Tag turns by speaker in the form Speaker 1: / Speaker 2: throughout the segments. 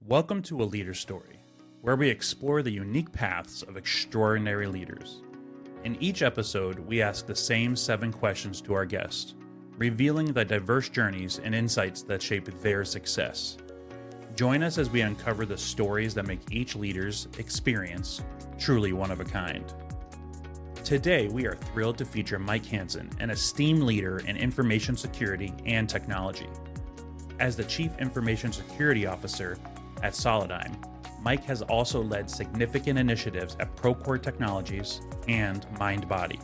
Speaker 1: Welcome to A Leader Story, where we explore the unique paths of extraordinary leaders. In each episode, we ask the same 7 questions to our guests, revealing the diverse journeys and insights that shape their success. Join us as we uncover the stories that make each leader's experience truly one of a kind. Today, we are thrilled to feature Mike Hanson, an esteemed leader in information security and technology. As the Chief Information Security Officer at Solidigm, Mike has also led significant initiatives at Procore Technologies and MINDBODY.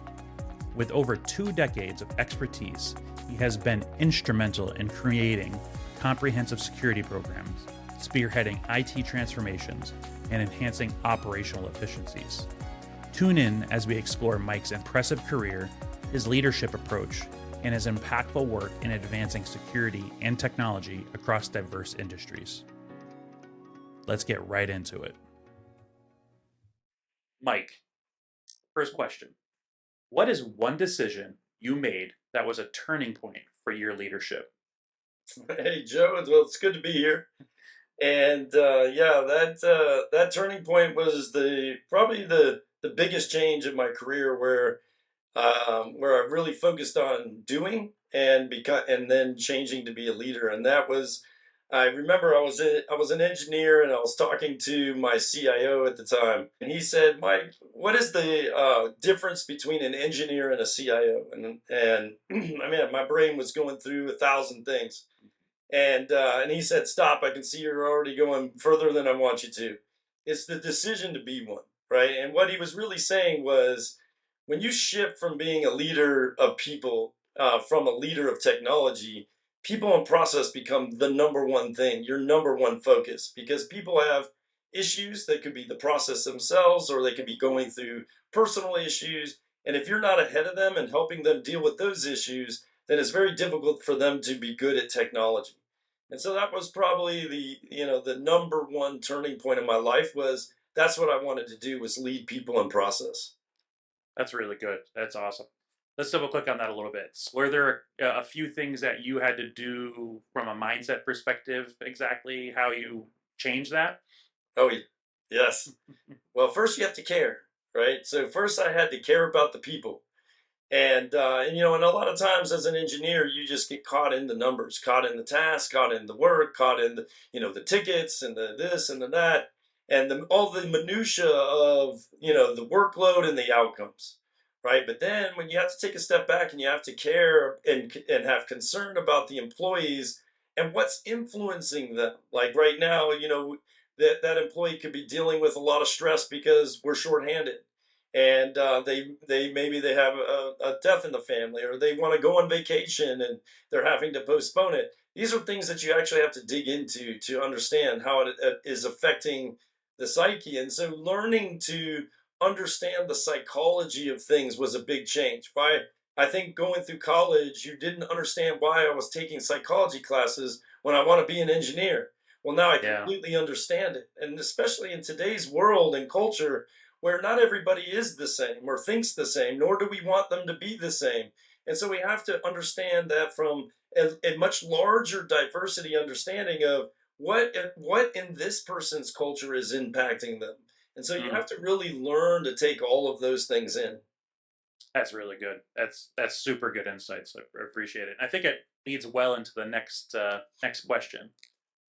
Speaker 1: With over 2 decades of expertise, he has been instrumental in creating comprehensive security programs, spearheading IT transformations, and enhancing operational efficiencies. Tune in as we explore Mike's impressive career, his leadership approach, and his impactful work in advancing security and technology across diverse industries. Let's get right into it. Mike, first question. What is one decision you made that was a turning point for your leadership?
Speaker 2: Hey Joe, well, it's good to be here. And that turning point was probably the biggest change in my career, where I really focused on doing and then changing to be a leader. And that was, I remember I was an engineer, and I was talking to my CIO at the time, and he said, "Mike, what is the difference between an engineer and a CIO?" And I mean, my brain was going through 1,000 things. And he said, "Stop! I can see you're already going further than I want you to. It's the decision to be one, right?" And what he was really saying was, when you shift from being a leader of people, from a leader of technology, people and process become the number one thing, your number one focus, because people have issues that could be the process themselves, or they could be going through personal issues. And if you're not ahead of them and helping them deal with those issues, then it's very difficult for them to be good at technology. And so that was probably the number one turning point in my life. Was That's what I wanted to do, was lead people and process.
Speaker 1: That's really good. That's awesome. Let's double click on that a little bit. Were there a few things that you had to do from a mindset perspective, exactly how you change that?
Speaker 2: Oh, yes. Well, first you have to care, right? So first I had to care about the people. And a lot of times as an engineer, you just get caught in the numbers, caught in the task, caught in the work, caught in the tickets and the this and the that, and all the minutia of the workload and the outcomes, right? But then when you have to take a step back and you have to care and have concern about the employees and what's influencing them, like right now, that employee could be dealing with a lot of stress because we're shorthanded, and they have a death in the family, or they want to go on vacation and they're having to postpone it. These are things that you actually have to dig into to understand how it is affecting the psyche. And so learning to understand the psychology of things was a big change. Why I think going through college, you didn't understand why I was taking psychology classes when I want to be an engineer. Well, now I
Speaker 1: Yeah.
Speaker 2: completely understand it. And especially in today's world and culture, where not everybody is the same or thinks the same, nor do we want them to be the same. And so we have to understand that from a much larger diversity understanding of what in this person's culture is impacting them. And so you
Speaker 1: Mm,
Speaker 2: have to really learn to take all of those things in.
Speaker 1: that's really good. That's super good insights. I appreciate it. I think it leads well into the next question.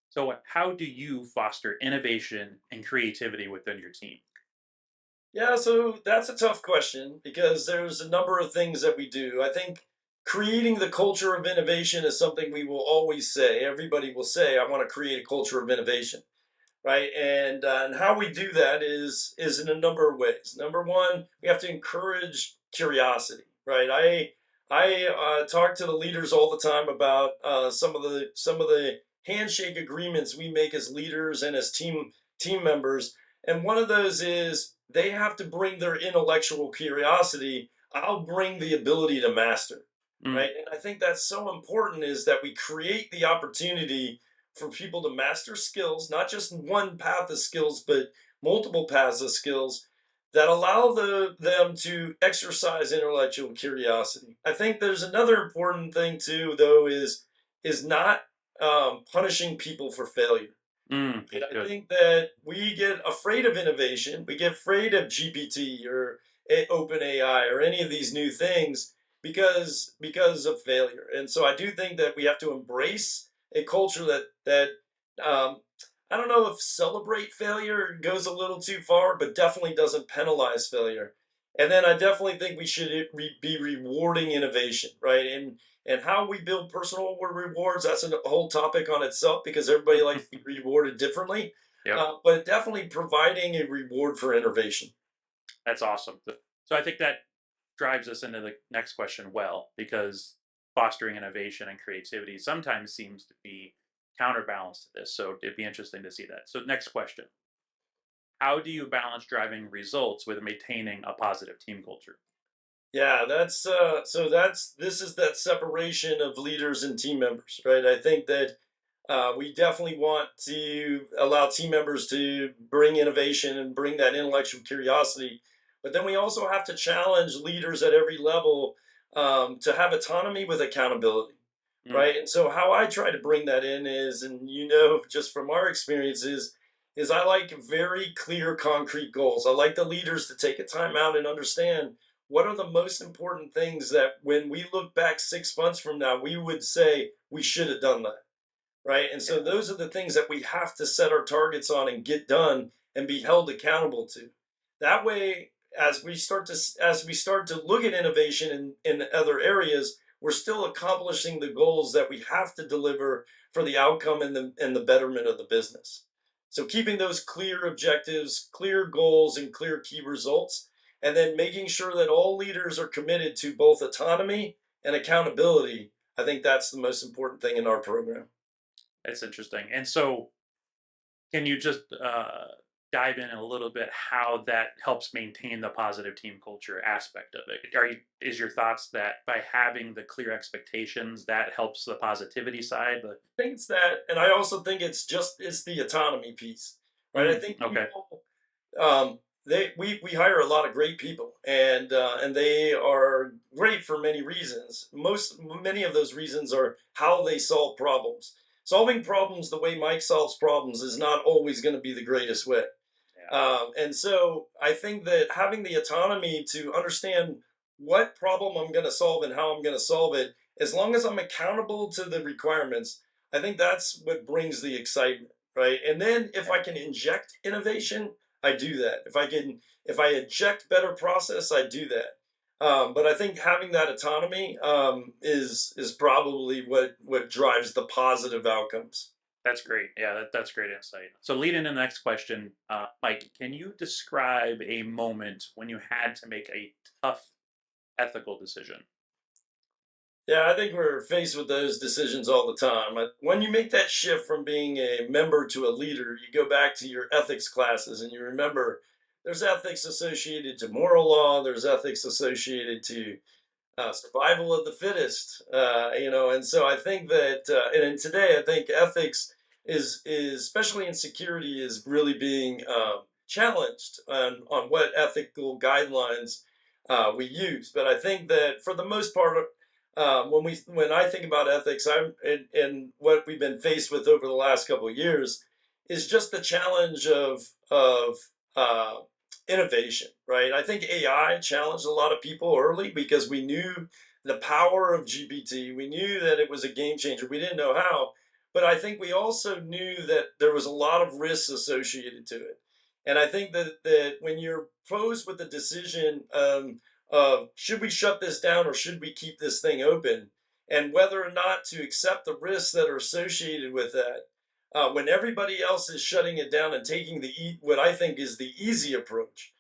Speaker 1: So, how do you foster innovation and creativity within your team?
Speaker 2: Yeah, so that's a tough question because there's a number of things that we do. I think creating the culture of innovation is something we will always say. Everybody will say, "I want to create a culture of innovation," right? And how we do that is in a number of ways. Number one, we have to encourage curiosity, right? I talk to the leaders all the time about some of the handshake agreements we make as leaders and as team members. And one of those is they have to bring their intellectual curiosity. I'll bring the ability to master,
Speaker 1: Mm,
Speaker 2: right? And I think that's so important, is that we create the opportunity for people to master skills, not just one path of skills, but multiple paths of skills that allow them to exercise intellectual curiosity. I think there's another important thing too, though, is not punishing people for failure. And I
Speaker 1: Good.
Speaker 2: think that we get afraid of innovation. We get afraid of GPT or Open AI or any of these new things because of failure. And so I do think that we have to embrace a culture that um, I don't know if celebrate failure goes a little too far, but definitely doesn't penalize failure. And then I definitely think we should be rewarding innovation, right? And how we build personal rewards, that's a whole topic on itself because everybody likes to be rewarded differently.
Speaker 1: Yep.
Speaker 2: But definitely providing a reward for innovation.
Speaker 1: That's awesome. So I think that drives us into the next question well, because fostering innovation and creativity sometimes seems to be counterbalance to this. So it'd be interesting to see that. So next question. How do you balance driving results with maintaining a positive team culture?
Speaker 2: Yeah, that's so that's this is that separation of leaders and team members, right? I think that we definitely want to allow team members to bring innovation and bring that intellectual curiosity, but then we also have to challenge leaders at every level to have autonomy with accountability,
Speaker 1: Mm,
Speaker 2: right? And so how I try to bring that in is, and just from our experiences, is I like very clear, concrete goals. I like the leaders to take a time out and understand what are the most important things that when we look back 6 months from now, we would say we should have done that, right? And
Speaker 1: yeah,
Speaker 2: so those are the things that we have to set our targets on and get done and be held accountable to. That way, as we start to look at innovation in other areas, we're still accomplishing the goals that we have to deliver for the outcome and the betterment of the business. So keeping those clear objectives, clear goals, and clear key results, and then making sure that all leaders are committed to both autonomy and accountability. I think that's the most important thing in our program.
Speaker 1: that's interesting. And so, can you just dive in a little bit how that helps maintain the positive team culture aspect of it? Is your thoughts that by having the clear expectations that helps the positivity side? But
Speaker 2: Think it's that, and I also think it's the autonomy piece, right? I think
Speaker 1: okay,
Speaker 2: people we hire a lot of great people, and they are great for many reasons. Many of those reasons are how they solve problems. Solving problems the way Mike solves problems is not always going to be the greatest way.
Speaker 1: yeah,
Speaker 2: And so I think that having the autonomy to understand what problem I'm going to solve and how I'm going to solve it, as long as I'm accountable to the requirements, I think that's what brings the excitement, right? And then if
Speaker 1: yeah,
Speaker 2: I can inject innovation, I do that. If I inject better process, I do that. But I think having that autonomy is probably what drives the positive outcomes.
Speaker 1: that's great. Yeah, that's great insight. So, leading into the next question, Mike, can you describe a moment when you had to make a tough ethical decision?
Speaker 2: Yeah, I think we're faced with those decisions all the time. When you make that shift from being a member to a leader, you go back to your ethics classes and you remember there's ethics associated to moral law, there's ethics associated to survival of the fittest, and so I think that, and today I think ethics is especially in security is really being challenged on what ethical guidelines we use. But I think that for the most part, when I think about ethics, and what we've been faced with over the last couple of years is just the challenge of uh, innovation, right? I think AI challenged a lot of people early because we knew the power of GPT. We knew that it was a game changer. We didn't know how, but I think we also knew that there was a lot of risks associated to it. And I think that when you're posed with the decision of should we shut this down or should we keep this thing open, and whether or not to accept the risks that are associated with that, when everybody else is shutting it down and taking what I think is the easy approach,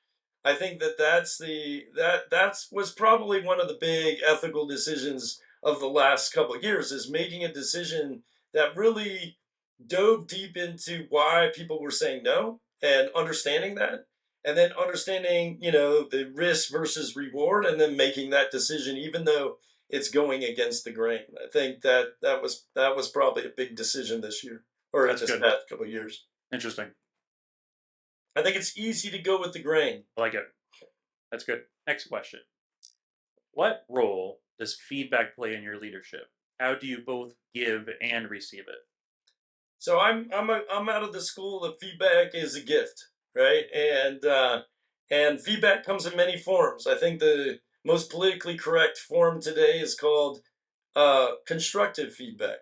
Speaker 2: I think that was probably one of the big ethical decisions of the last couple of years is making a decision that really dove deep into why people were saying no and understanding that, and then understanding the risk versus reward, and then making that decision even though it's going against the grain. I think that was probably a big decision this year or in
Speaker 1: That's
Speaker 2: this
Speaker 1: good.
Speaker 2: past couple of years.
Speaker 1: Interesting.
Speaker 2: I think it's easy to go with the grain.
Speaker 1: I like it. That's good. Next question. What role does feedback play in your leadership? How do you both give and receive it?
Speaker 2: So I'm out of the school that feedback is a gift, right? And feedback comes in many forms. I think the most politically correct form today is called constructive feedback.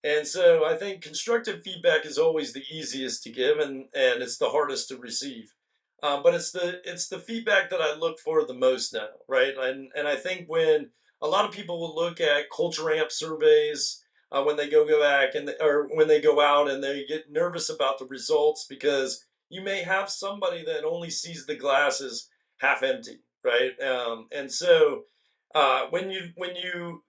Speaker 2: And so I think constructive feedback is always the easiest to give, and it's the hardest to receive. But it's the feedback that I look for the most now, right? And I think when a lot of people will look at culture amp surveys when they go back or when they go out and they get nervous about the results because you may have somebody that only sees the glass as half empty, right? And so when you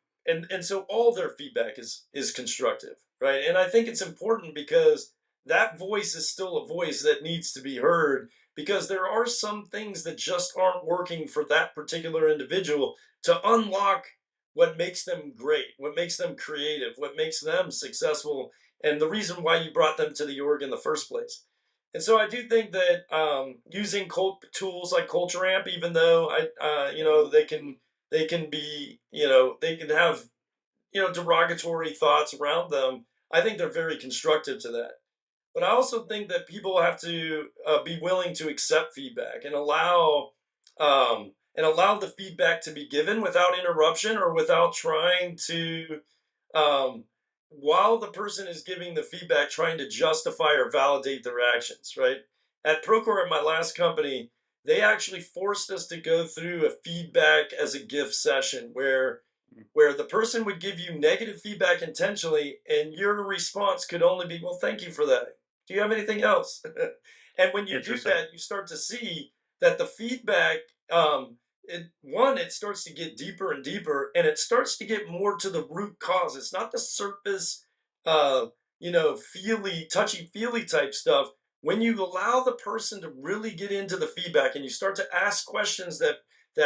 Speaker 2: so all their feedback is constructive, right? And I think it's important because that voice is still a voice that needs to be heard because there are some things that just aren't working for that particular individual to unlock what makes them great, what makes them creative, what makes them successful, and the reason why you brought them to the org in the first place. And so I do think that using tools like Culture Amp, even though they can be, they can have, derogatory thoughts around them. I think they're very constructive to that. But I also think that people have to be willing to accept feedback and allow the feedback to be given without interruption or without trying to, um, while the person is giving the feedback, trying to justify or validate their actions. Right at Procore, at my last company, they actually forced us to go through a feedback as a gift session where the person would give you negative feedback intentionally, and your response could only be, well, thank you for that. Do you have anything else? And when you do
Speaker 1: Interesting.
Speaker 2: that, you start to see that the feedback, it starts to get deeper and deeper, and it starts to get more to the root cause. It's not the surface, uh, feely, touchy feely type stuff. When you allow the person to really get into the feedback and you start to ask questions that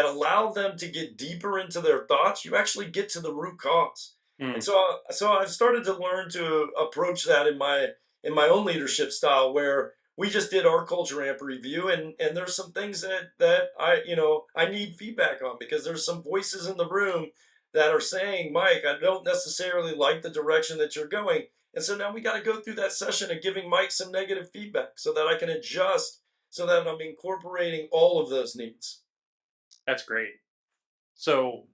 Speaker 2: allow them to get deeper into their thoughts, you actually get to the root cause. And
Speaker 1: Mm,
Speaker 2: so I've started to learn to approach that in my own leadership style, where we just did our culture amp review, and there's some things that I need feedback on because there's some voices in the room that are saying, Mike, I don't necessarily like the direction that you're going. And so now we got to go through that session of giving Mike some negative feedback so that I can adjust, so that I'm incorporating all of those needs.
Speaker 1: that's great. So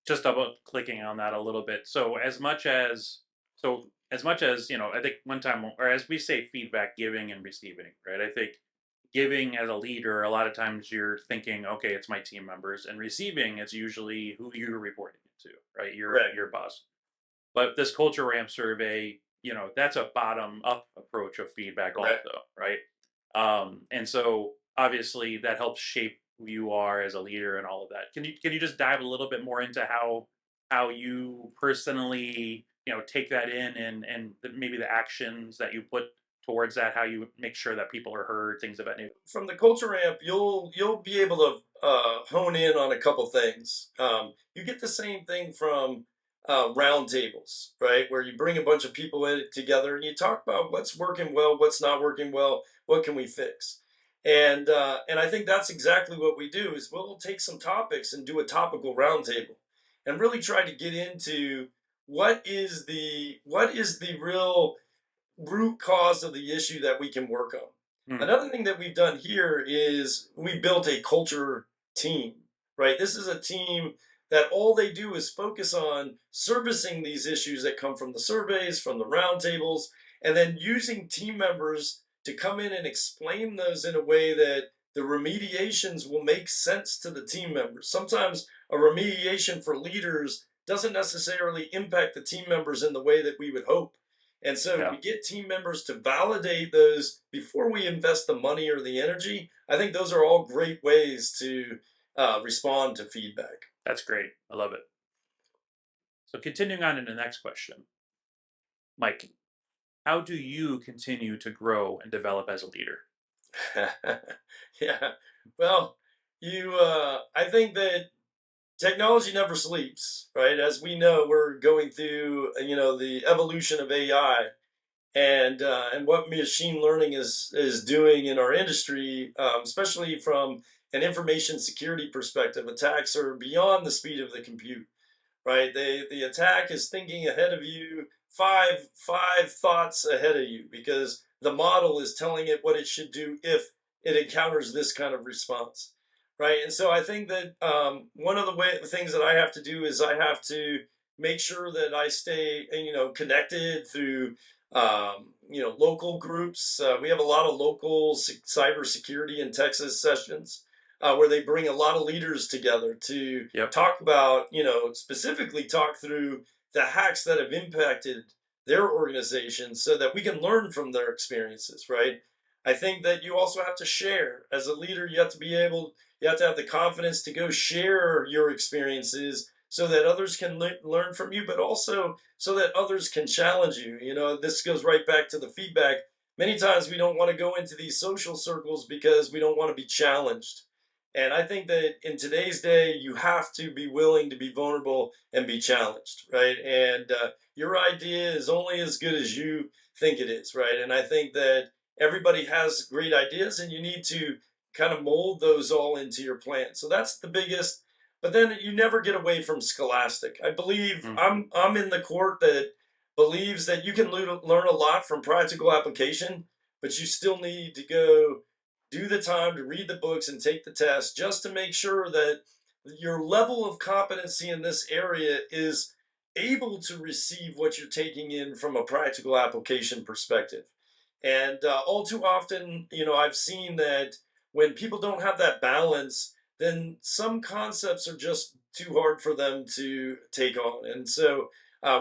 Speaker 1: just double clicking on that a little bit. So as much as I think one time, or as we say, feedback giving and receiving, right? I think giving as a leader, a lot of times you're thinking, okay, it's my team members, and receiving is usually who you're reporting it to, right? Your
Speaker 2: Correct.
Speaker 1: your boss. But this culture ramp survey, that's a bottom up approach of feedback
Speaker 2: Correct.
Speaker 1: also, right? And so obviously that helps shape who you are as a leader and all of that. Can you just dive a little bit more into how you personally, take that in and maybe the actions that you put towards that, how you make sure that people are heard, things of that nature.
Speaker 2: From the culture amp, you'll be able to hone in on a couple things. You get the same thing from roundtables, right, where you bring a bunch of people in together and you talk about what's working well, what's not working well, what can we fix. And I think that's exactly what we do is we'll take some topics and do a topical roundtable and really try to get into what is the real root cause of the issue that we can work on.
Speaker 1: Hmm,
Speaker 2: Another thing that we've done here is we built a culture team, right? This is a team that all they do is focus on servicing these issues that come from the surveys, from the roundtables, and then using team members to come in and explain those in a way that the remediations will make sense to the team members. Sometimes a remediation for leaders doesn't necessarily impact the team members in the way that we would hope. And so
Speaker 1: yeah,
Speaker 2: to get team members to validate those before we invest the money or the energy, I think those are all great ways to respond to feedback.
Speaker 1: that's great. I love it. So continuing on to the next question, Mike, how do you continue to grow and develop as a leader?
Speaker 2: Yeah. Well, I think that technology never sleeps, right? As we know, we're going through, the evolution of AI, and what machine learning is doing in our industry, especially from an information security perspective. Attacks are beyond the speed of the compute, right? The attack is thinking ahead of you, five thoughts ahead of you because the model is telling it what it should do if it encounters this kind of response, right? And so I think that one of the things that I have to do is I have to make sure that I stay, connected through, local groups. We have a lot of local cybersecurity in Texas sessions where they bring a lot of leaders together to
Speaker 1: Yep.
Speaker 2: talk about, specifically talk through the hacks that have impacted their organization so that we can learn from their experiences, right? I think that you also have to share. As a leader, you have to have the confidence to go share your experiences so that others can learn from you, but also so that others can challenge you. This goes right back to the feedback. Many times we don't want to go into these social circles because we don't want to be challenged. And I think that in today's day, you have to be willing to be vulnerable and be challenged, right? And your idea is only as good as you think it is, right? And I think that everybody has great ideas, and you need to kind of mold those all into your plan. So that's the biggest. But then you never get away from scholastic. I believe
Speaker 1: Mm.
Speaker 2: I'm in the court that believes that you can learn a lot from practical application, but you still need to go do the time to read the books and take the test just to make sure that your level of competency in this area is able to receive what you're taking in from a practical application perspective. And all too often, I've seen that when people don't have that balance, then some concepts are just too hard for them to take on. And so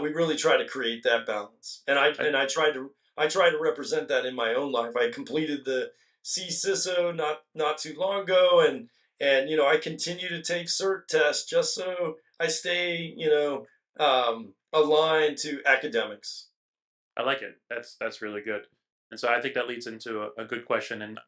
Speaker 2: we really try to create that balance. And I
Speaker 1: I,
Speaker 2: and I try to represent that in my own life. I completed the CISO not too long ago, and I continue to take cert tests just so I stay aligned to academics.
Speaker 1: I like it. That's really good. And so I think that leads into a good question. And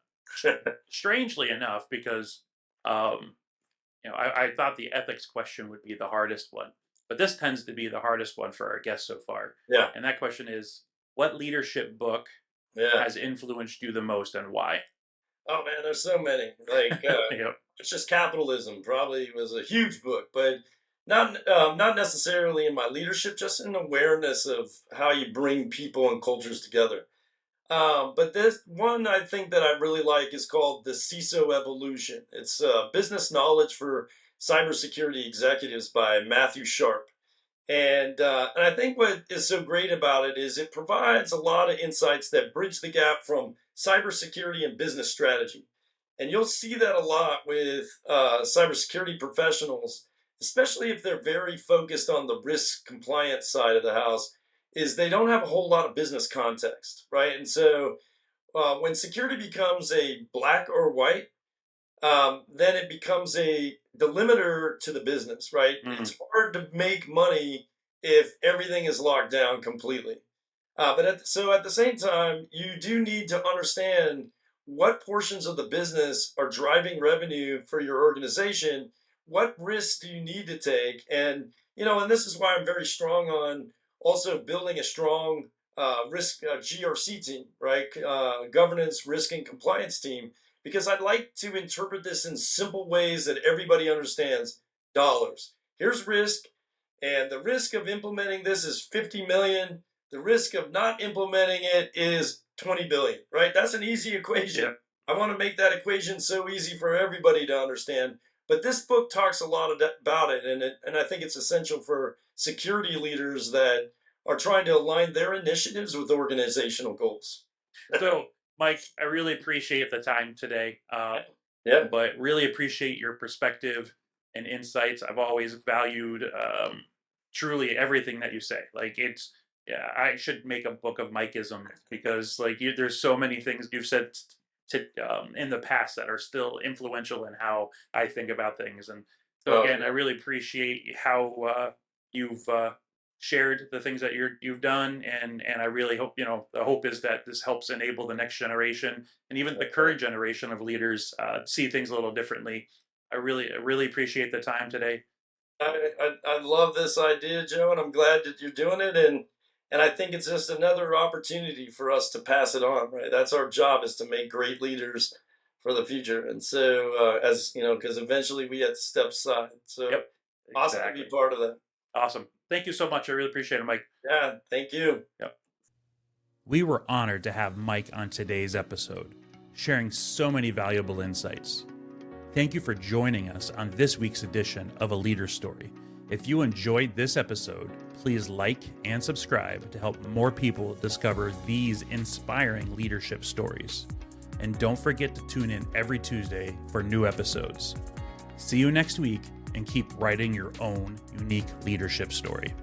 Speaker 1: strangely enough, because I thought the ethics question would be the hardest one, but this tends to be the hardest one for our guests so far.
Speaker 2: Yeah,
Speaker 1: And that question is, what leadership book
Speaker 2: yeah.
Speaker 1: has influenced you the most and why?
Speaker 2: Oh man, there's so many. Like
Speaker 1: Yep.
Speaker 2: it's just capitalism. Probably was a huge book, but not necessarily in my leadership, just in awareness of how you bring people and cultures together. But this one I think that I really like is called the CISO Evolution. It's business knowledge for cybersecurity executives by Matthew Sharp. And I think what is so great about it is it provides a lot of insights that bridge the gap from cybersecurity and business strategy. And you'll see that a lot with cybersecurity professionals, especially if they're very focused on the risk compliance side of the house, is they don't have a whole lot of business context, right? And so when security becomes a black or white, then it becomes a delimiter to the business, right?
Speaker 1: Mm.
Speaker 2: It's hard to make money if everything is locked down completely. So at the same time, you do need to understand what portions of the business are driving revenue for your organization. What risks do you need to take? And this is why I'm very strong on also building a strong risk GRC team, right? Governance, risk, and compliance team, because I'd like to interpret this in simple ways that everybody understands. Dollars. Here's risk, and the risk of implementing this is 50 million. The risk of not implementing it is 20 billion, right? That's an easy equation.
Speaker 1: Yep.
Speaker 2: I want to make that equation so easy for everybody to understand. But this book talks a lot about it, and I think it's essential for security leaders that are trying to align their initiatives with organizational goals.
Speaker 1: So, Mike, I really appreciate the time today,
Speaker 2: Yeah.
Speaker 1: but really appreciate your perspective and insights. I've always valued truly everything that you say. Like yeah, I should make a book of Mikeism because there's so many things you've said in the past that are still influential in how I think about things. And so
Speaker 2: Oh,
Speaker 1: again, I
Speaker 2: yeah.
Speaker 1: really appreciate how you've shared the things that you've done, and I really hope the hope is that this helps enable the next generation and even the current generation of leaders see things a little differently. I really appreciate the time today.
Speaker 2: I love this idea, Joe, and I'm glad that you're doing it. And I think it's just another opportunity for us to pass it on, right? That's our job, is to make great leaders for the future. And so, as you know, because eventually we have to step aside. So
Speaker 1: Yep,
Speaker 2: awesome to be
Speaker 1: exactly.
Speaker 2: part of that.
Speaker 1: Awesome. Thank you so much. I really appreciate it, Mike.
Speaker 2: Yeah, thank you.
Speaker 1: Yep. We were honored to have Mike on today's episode, sharing so many valuable insights. Thank you for joining us on this week's edition of A Leader Story. If you enjoyed this episode, please like and subscribe to help more people discover these inspiring leadership stories. And don't forget to tune in every Tuesday for new episodes. See you next week, and keep writing your own unique leadership story.